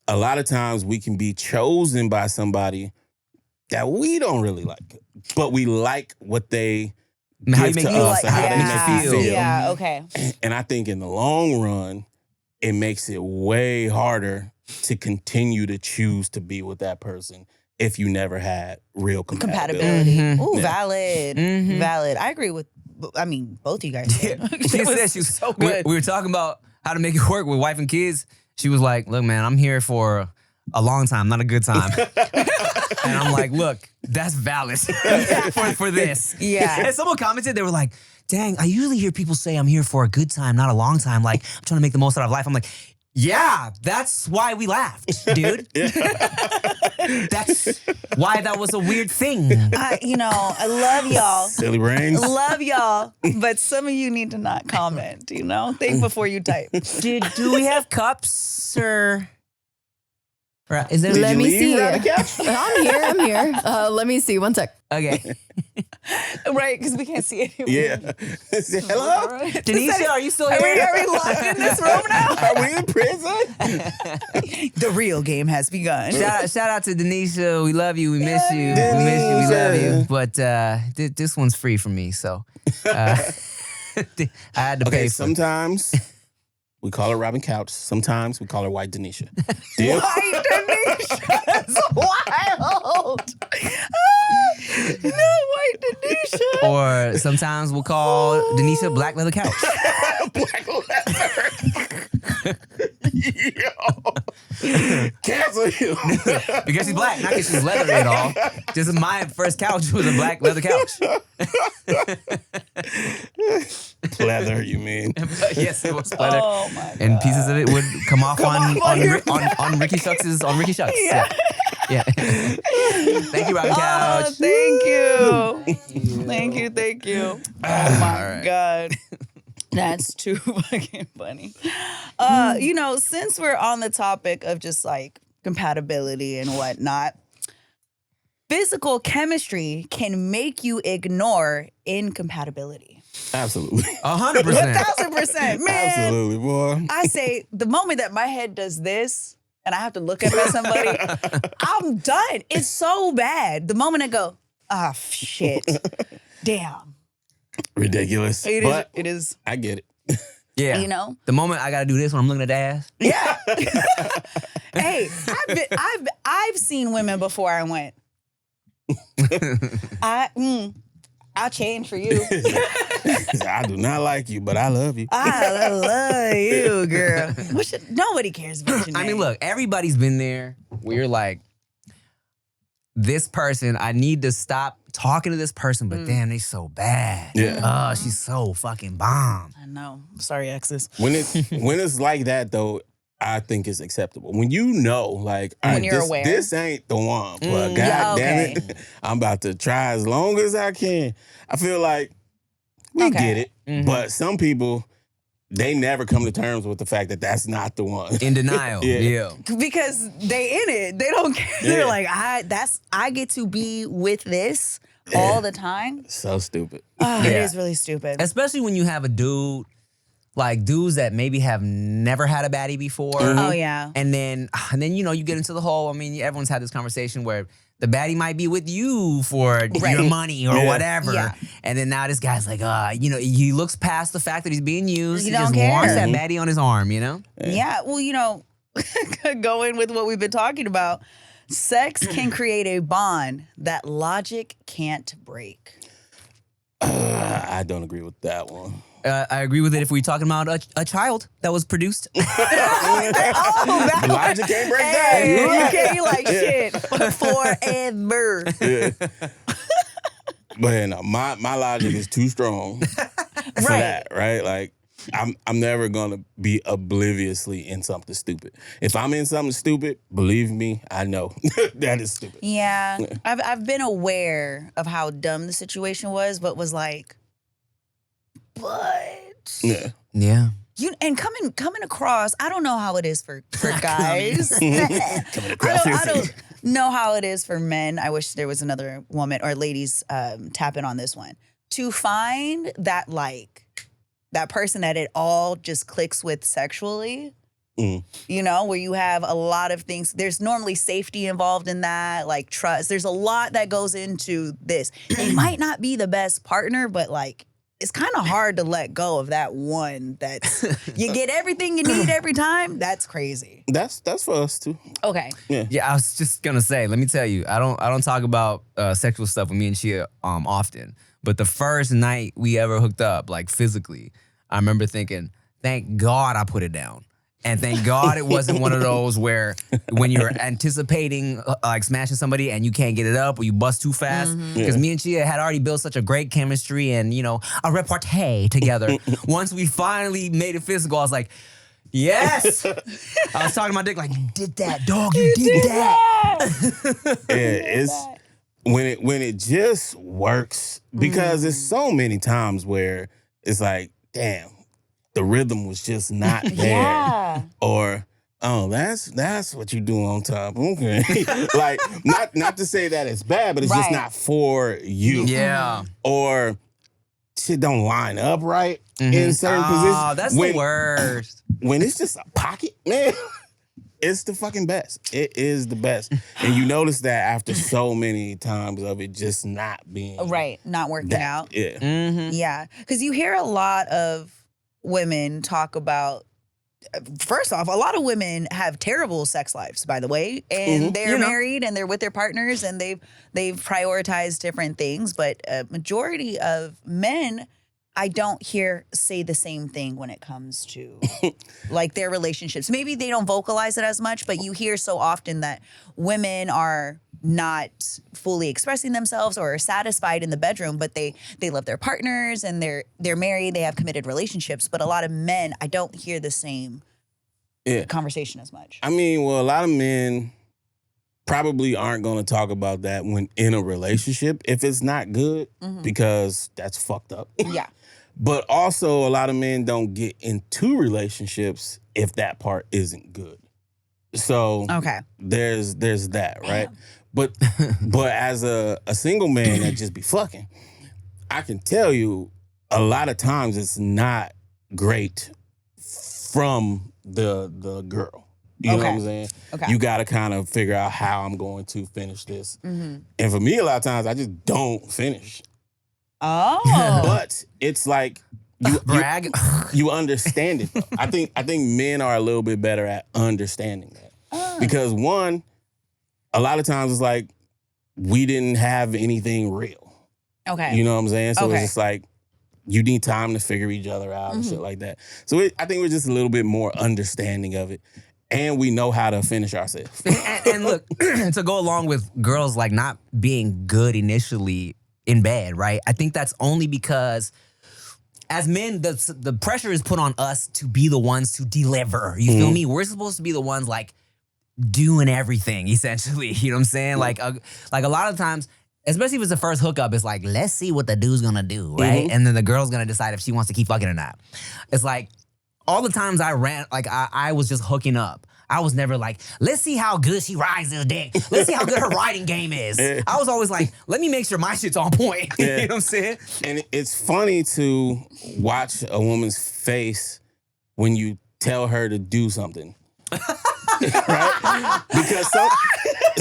a lot of times we can be chosen by somebody that we don't really like, but we like what they How give you to make you us, like, and how they make you feel. Yeah, okay. And I think in the long run, it makes it way harder to continue to choose to be with that person if you never had real compatibility. Ooh, valid. Valid. I agree with, I mean, both of you guys. She said she was so good. We were talking about how to make it work with wife and kids. She was like, "Look, man, I'm here for a long time, not a good time." And I'm like, "Look, that's valid for this." Yeah. And someone commented, they were like, "Dang, I usually hear people say I'm here for a good time, not a long time. Like I'm trying to make the most out of life." I'm like, "Yeah, that's why we laughed, dude. That's why that was a weird thing." I love y'all. Silly brains. Love y'all, but some of you need to not comment, Think before you type. Do we have cups or? Right. Is there? Did Let you me leave see. without a couch? I'm here. Let me see. 1 sec. Okay. Right, because we can't see anyone. Yeah. Hello? Denisha, are you still Are here? we locked in this room now? Are we in prison? The real game has begun. Shout out to Denisha. We love you. We miss you. We miss you. We love you. But this one's free for me, so I had to pay for it. Sometimes we call her Robin Couch. Sometimes we call her White Denisha. Deal? White Denisha. That's wild. No, White Denisha. Or sometimes we'll call Denisha Black Leather Couch. Black leather. Yo. Cancel you. Because she's black, not because she's leathery at all. Just my first couch was a black leather couch. Leather, you mean? Yes, it was leather. Oh my God. And pieces of it would come off on your Ricky Shucks' on Ricky Shucks. Yeah. Thank you, Robin Couch. Oh, thank you. Thank you. Oh my God. That's too fucking funny. Since we're on the topic of just like compatibility and whatnot, physical chemistry can make you ignore incompatibility. Absolutely. 100%. 1000%. Man, Absolutely, boy. I say the moment that my head does this and I have to look up at somebody, I'm done. It's so bad. The moment I go, shit. Damn. Ridiculous. But It is. I get it. Yeah. The moment I gotta do this when I'm looking at the ass. Yeah. Hey, I've seen women before I went. I'll change for you. I do not like you, but I love you. I love you, girl. Nobody cares about your name. I mean, look, everybody's been there where you're like, this person, I need to stop talking to this person, but damn, they so bad. Yeah. Oh, she's so fucking bomb. I know. Sorry, exes. When it's like that though, I think it's acceptable. When you know, like, When all right, you're this, aware. this ain't the one, but God Yeah, damn okay. it, I'm about to try as long as I can. I feel like we Okay. get it, but some people, they never come to terms with the fact that that's not the one. In denial. Yeah. Because they in it. They don't care. Yeah. They're like, I get to be with this all the time. So stupid. It is really stupid. Especially when you have a dude, like dudes that maybe have never had a baddie before. Oh yeah. And then you get into the whole, I mean, everyone's had this conversation where the baddie might be with you for your money or whatever. Yeah. And then now this guy's like, he looks past the fact that he's being used. He He don't just care. wants that baddie on his arm, Yeah. Well, going with what we've been talking about, sex can create a bond that logic can't break. I don't agree with that one. I agree with it if we're talking about a child that was produced. That Logic can't break that. Hey, You're you right. can't like shit forever. Yeah. But no, my logic is too strong for Right. that, right? Like, I'm never gonna be obliviously in something stupid. If I'm in something stupid, believe me, I know that is stupid. Yeah. I've been aware of how dumb the situation was, but was like, but Yeah. Yeah. and coming across, I don't know how it is for guys. Coming across I don't know how it is for men. I wish there was another woman or ladies tapping on this one. To find that that person that it all just clicks with sexually, you know, where you have a lot of things. There's normally safety involved in that, like trust. There's a lot that goes into this. They might not be the best partner, but like, it's kind of hard to let go of that one that's you get everything you need every time. That's crazy. That's for us too. Okay. Yeah, I was just gonna say, let me tell you, I don't talk about sexual stuff with me and Chia often. But the first night we ever hooked up, like physically, I remember thinking, thank God I put it down. And thank God it wasn't one of those where when you're anticipating like smashing somebody and you can't get it up or you bust too fast. Because me and Chia had already built such a great chemistry and, you know, a repartee together. Once we finally made it physical, I was like, yes. I was talking to my dick like, you did that, dog. You did that. Yeah, it's when it just works because there's so many times where it's like, damn, the rhythm was just not there. Yeah. Or, oh, that's what you do on top. Okay. Like, not to say that it's bad, but it's just not for you. Yeah. Or shit don't line up right in certain positions. Oh, that's the worst. When it's just a pocket, man, it's the fucking best. It is the best. And you notice that after so many times of it just not being not working out. Yeah. Yeah, because you hear a lot of women talk about. First off, a lot of women have terrible sex lives, by the way, and they're married and they're with their partners and they've prioritized different things. But a majority of men, I don't hear say the same thing when it comes to like their relationships. Maybe they don't vocalize it as much, but you hear so often that women are not fully expressing themselves or are satisfied in the bedroom, but they love their partners and they're married, they have committed relationships. But a lot of men, I don't hear the same conversation as much. I mean, well, a lot of men probably aren't going to talk about that when in a relationship if it's not good because that's fucked up. Yeah. But also a lot of men don't get into relationships if that part isn't good. So there's that, right? But as a single man that just be fucking, I can tell you a lot of times it's not great from the girl. You know what I'm saying? Okay. You got to kind of figure out how I'm going to finish this. And for me, a lot of times I just don't finish. Oh. But it's like brag. You understand it. I think men are a little bit better at understanding that. Because one, a lot of times it's like we didn't have anything real. Okay. You know what I'm saying? So it's just like you need time to figure each other out and shit like that. So I think we're just a little bit more understanding of it. And we know how to finish ourselves. and look, to go along with girls like not being good initially in bed, right? I think that's only because as men, the pressure is put on us to be the ones to deliver. You feel me? We're supposed to be the ones like doing everything, essentially. You know what I'm saying? Like a lot of times, especially if it's the first hookup, it's like, let's see what the dude's gonna do, right? And then the girl's gonna decide if she wants to keep fucking or not. It's like all the times I was just hooking up. I was never like, let's see how good she rides this dick. Let's see how good her riding game is. I was always like, let me make sure my shit's on point. You know what I'm saying? And it's funny to watch a woman's face when you tell her to do something. Right? Because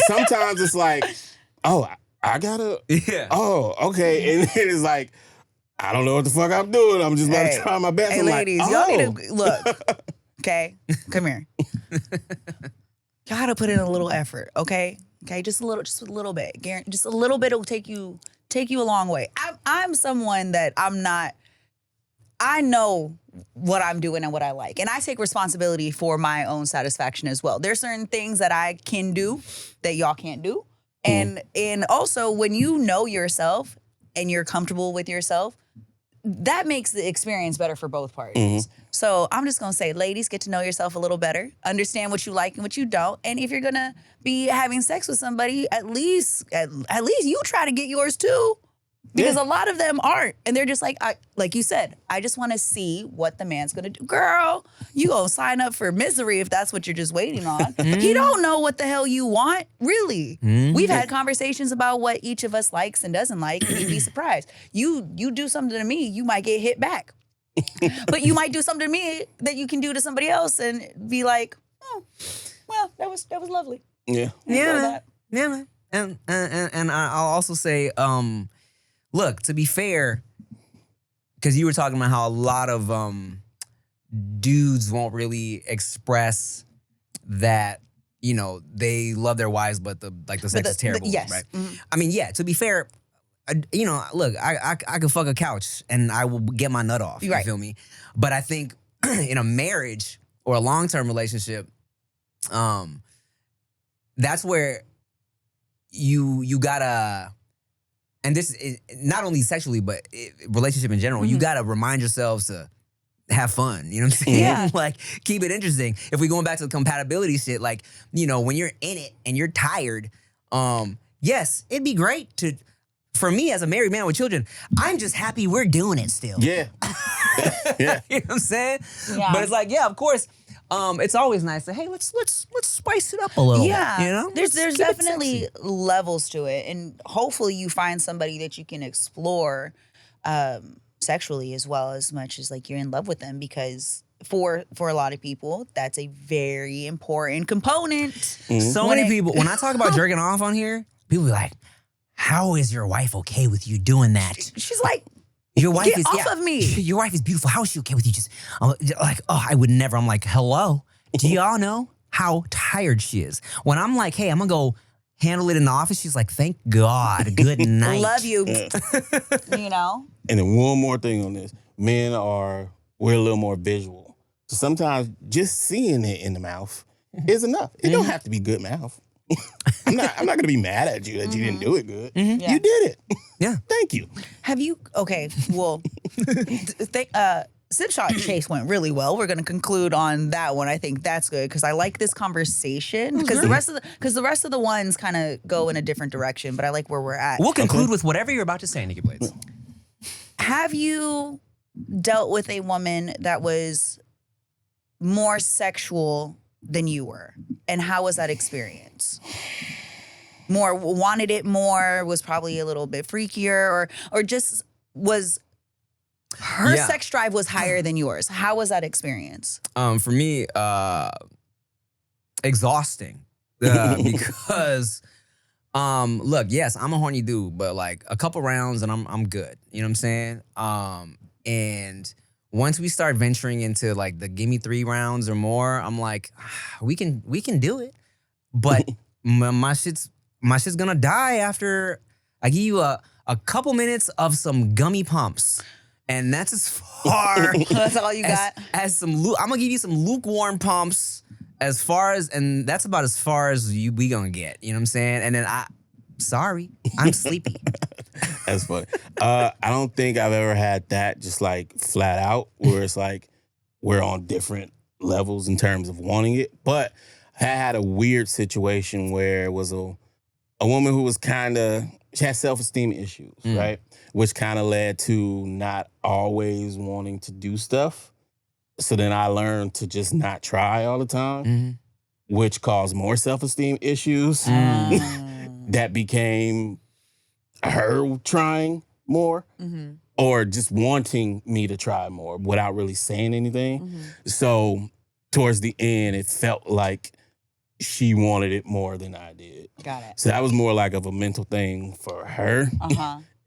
sometimes it's like, oh, I gotta, oh, okay. And then it's like, I don't know what the fuck I'm doing. I'm just about to try my best. Hey, I'm ladies, like, y'all need to look. Okay, come here. Y'all gotta put in a little effort, okay? Okay, just a little bit. Just a little bit will take you a long way. I'm someone that I know what I'm doing and what I like. And I take responsibility for my own satisfaction as well. There's certain things that I can do that y'all can't do. And also when you know yourself and you're comfortable with yourself, that makes the experience better for both parties. So I'm just gonna say, ladies, get to know yourself a little better, understand what you like and what you don't, and if you're gonna be having sex with somebody, at least you try to get yours too, because a lot of them aren't, and they're just like you said, I just want to see what the man's gonna do. Girl, you gonna sign up for misery if that's what you're just waiting on. He don't know what the hell you want, really. We've had conversations about what each of us likes and doesn't like, and you'd be surprised. You do something to me, you might get hit back. But you might do something to me that you can do to somebody else and be like, oh, well, that was lovely. Yeah. Yeah, man. And I'll also say, look, to be fair, because you were talking about how a lot of dudes won't really express that, you know, they love their wives, but the sex is terrible, yes. right? I mean, yeah, to be fair, you know, look, I could fuck a couch and I will get my nut off. You feel me? But I think in a marriage or a long-term relationship, that's where you gotta, and this is not only sexually, but relationship in general, you gotta remind yourselves to have fun. You know what I'm saying? Yeah. Like, keep it interesting. If we're going back to the compatibility shit, like, you know, when you're in it and you're tired, yes, it'd be great to, for me as a married man with children, I'm just happy we're doing it still. Yeah. Yeah. You know what I'm saying? Yeah. But it's like, yeah, of course, it's always nice to, hey, let's spice it up a little bit. You know? There's Let's keep it definitely sexy. levels to it, and hopefully you find somebody that you can explore sexually as well, as much as like you're in love with them, because for a lot of people that's a very important component. So many people, when I talk about jerking off on here, people be like, how is your wife okay with you doing that? She's like, Your wife get is off of me. Your wife is beautiful. How is she okay with you? Just like, oh, I would never. I'm like, hello. Do y'all know how tired she is? When I'm like, hey, I'm gonna go handle it in the office, she's like, thank God. Good night. Love you. You know? And then one more thing on this. We're a little more visual. So sometimes just seeing it in the mouth is enough. It don't have to be good mouth. I'm not gonna be mad at you that you didn't do it good. Yeah. You did it. Yeah. Thank you. Have you? Okay, well, Sip Shot Chase went really well. We're going to conclude on that one. I think that's good because I like this conversation because the rest of the ones kind of go in a different direction. But I like where we're at. We'll conclude with whatever you're about to say, Nikki Blades. Have you dealt with a woman that was more sexual than you were, and how was that experience? More wanted it more, was probably a little bit freakier, or just was her sex drive was higher than yours. How was that experience? For me, exhausting because look, yes, I'm a horny dude, but like a couple rounds and I'm good. You know what I'm saying? And once we start venturing into like the give me 3 rounds or more, I'm like, we can do it, but my shit's gonna die after I give you a couple minutes of some gummy pumps, and that's as far. That's all you got. As some, I'm gonna give you some lukewarm pumps as far as, and that's about as far as we gonna get. You know what I'm saying? And then sorry, I'm sleepy. That's funny. I don't think I've ever had that just like flat out where it's like we're on different levels in terms of wanting it. But I had a weird situation where it was a woman who was she had self-esteem issues, right? Which kind of led to not always wanting to do stuff. So then I learned to just not try all the time, which caused more self-esteem issues. That became her trying more or just wanting me to try more without really saying anything. So towards the end, it felt like she wanted it more than I did. Got it. So that was more like of a mental thing for her.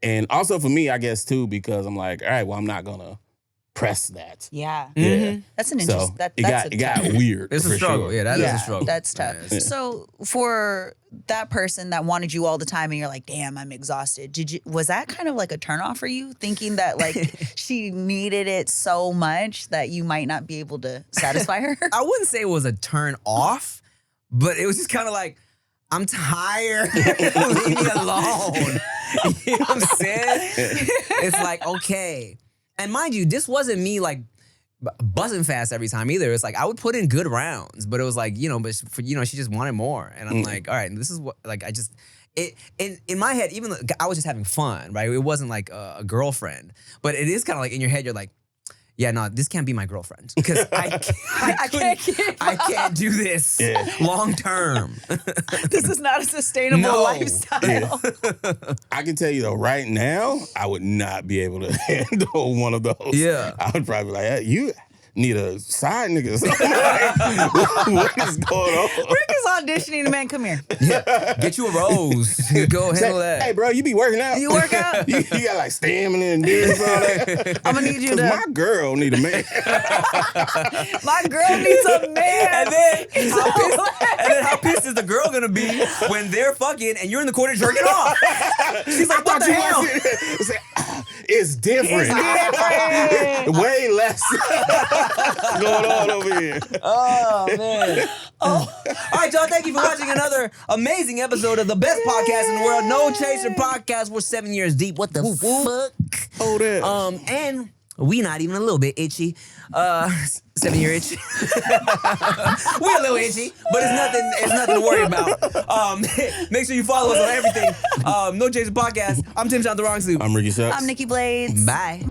And also for me, I guess, too, because I'm like, all right, well, I'm not going to press that. Yeah. Yeah. That's an So interesting. it got weird. It's a for struggle. Sure. Yeah, that is a struggle. That's tough. Yeah. So for that person that wanted you all the time and you're like, damn, I'm exhausted. Was that kind of like a turnoff for you? Thinking that like she needed it so much that you might not be able to satisfy her? I wouldn't say it was a turn off, but it was just kind of like, I'm tired. Leave me alone. You know what I'm saying? It's like, okay. And mind you, this wasn't me like buzzing fast every time either. It's like I would put in good rounds, but it was like, but she just wanted more. And I'm like, all right, this is what, like, in my head, even though I was just having fun, right? It wasn't like a girlfriend, but it is kind of like in your head, you're like, yeah, no, this can't be my girlfriend because I can't do this long term. This is not a sustainable lifestyle. Yeah. I can tell you though, right now, I would not be able to handle one of those. Yeah. I would probably be like, hey, you need a side nigga or something. Like, what is going on? Rick is auditioning, man. Come here. Yeah. Get you a rose. Go handle that. Hey, bro, you be working out? You work out? you got like stamina and this and all that. I'm gonna need you to. My girl need a man. My girl needs a man. And then how pissed is the girl gonna be when they're fucking and you're in the corner jerking off? She's like, what the hell? It's different. Way less going on over here. Oh, man. All right, y'all. Thank you for watching another amazing episode of the best podcast in the world, No Chaser Podcast. We're 7 years deep. What the fuck? Oh, that. And we not even a little bit itchy. 7-year itch. We're a little itchy, but it's nothing to worry about. Make sure you follow us on everything. No Chaser Podcast. I'm Tim John the Wrong Suit. I'm Ricky Shucks. I'm Nikki Blades. Bye.